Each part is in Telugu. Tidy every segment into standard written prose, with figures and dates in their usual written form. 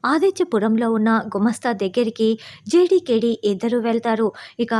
ఆదిత్యపురంలో ఉన్న గుమస్తా దగ్గరికి జేడీ, కేడీ ఇద్దరూ వెళ్తారు. ఇక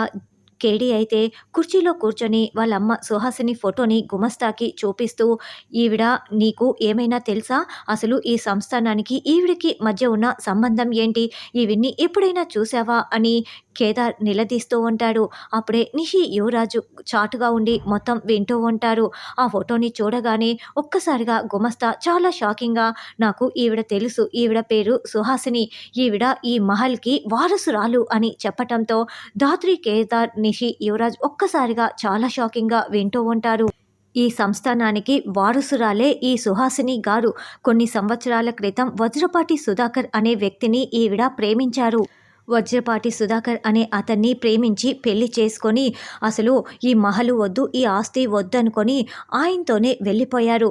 కేడీ అయితే కుర్చీలో కూర్చొని వాళ్ళమ్మ సుహాసిని ఫోటోని గుమస్తాకి చూపిస్తూ, "ఈవిడ నీకు ఏమైనా తెలుసా? అసలు ఈ సంస్థానానికి ఈవిడకి మధ్య ఉన్న సంబంధం ఏంటి? ఈవిడ్ని ఎప్పుడైనా చూసావా?" అని కేదార్ నిలదీస్తూ ఉంటాడు. అప్పుడే నిషి, యువరాజు చాటుగా ఉండి మొత్తం వింటూ ఉంటారు. ఆ ఫోటోని చూడగానే ఒక్కసారిగా గుమస్తా చాలా షాకింగ్‌గా, "నాకు ఈవిడ తెలుసు. ఈవిడ పేరు సుహాసిని. ఈవిడ ఈ మహల్‌కి వారసురాలు" అని చెప్పటంతో ధాత్రి, కేదార్, నిషి, యువరాజ్ ఒక్కసారిగా చాలా షాకింగ్‌గా వింటూ ఉంటారు. ఈ సంస్థానానికి వారసురాలే ఈ సుహాసిని గారు. కొన్ని సంవత్సరాల క్రితం వజ్రపాటి సుధాకర్ అనే వ్యక్తిని ఈవిడ ప్రేమించారు. వజ్రపాటి సుధాకర్ అనే అతన్ని ప్రేమించి పెళ్లి చేసుకొని అసలు ఈ మహలు వద్దు, ఈ ఆస్తి వద్దనుకొని ఆయనతోనే వెళ్ళిపోయారు.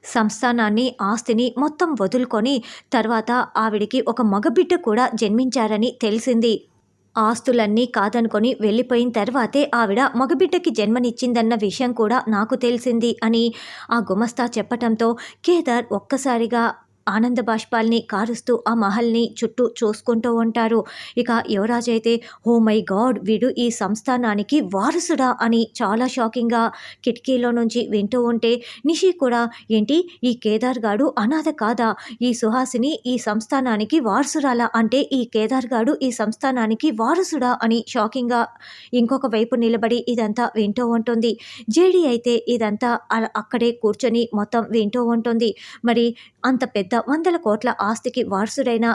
సంస్థానాన్ని, ఆస్తిని మొత్తం వదులుకొని తర్వాత ఆవిడికి ఒక మగబిడ్డ కూడా జన్మించారని తెలిసింది. ఆస్తులన్నీ కాదనుకొని వెళ్ళిపోయిన తర్వాతే ఆవిడ మగబిడ్డకి జన్మనిచ్చిందన్న విషయం కూడా నాకు తెలిసింది అని ఆ గుమస్తా చెప్పటంతో కేదార్ ఒక్కసారిగా ఆనంద బాష్పాల్ని కారుస్తూ ఆ మహల్ని చుట్టూ చూసుకుంటూ ఉంటారు. ఇక యువరాజ్ అయితే, "ఓ మై గాడ్, వీడు ఈ సంస్థానానికి వారసుడా" అని చాలా షాకింగ్గా కిటికీలో నుంచి వింటూ ఉంటే, నిషి కూడా, "ఏంటి, ఈ కేదార్ గాడు అనాథ కాదా? ఈ సుహాసిని ఈ సంస్థానానికి వారసురాలా? అంటే ఈ కేదార్ గాడు ఈ సంస్థానానికి వారసుడా?" అని షాకింగ్గా ఇంకొక వైపు నిలబడి ఇదంతా వింటూ ఉంటుంది. జేడీ అయితే ఇదంతా అక్కడే కూర్చొని మొత్తం వింటూ ఉంటుంది. మరి అంత పెద్ద 100 కోట్ల ఆస్తికి వారసుడైన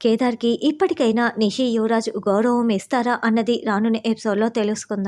కేదార్కి ఇప్పటికైనా నిషి, యువరాజ్ గౌరవం ఇస్తారా అన్నది రానున్న ఎపిసోడ్లో తెలుసుకుందాం.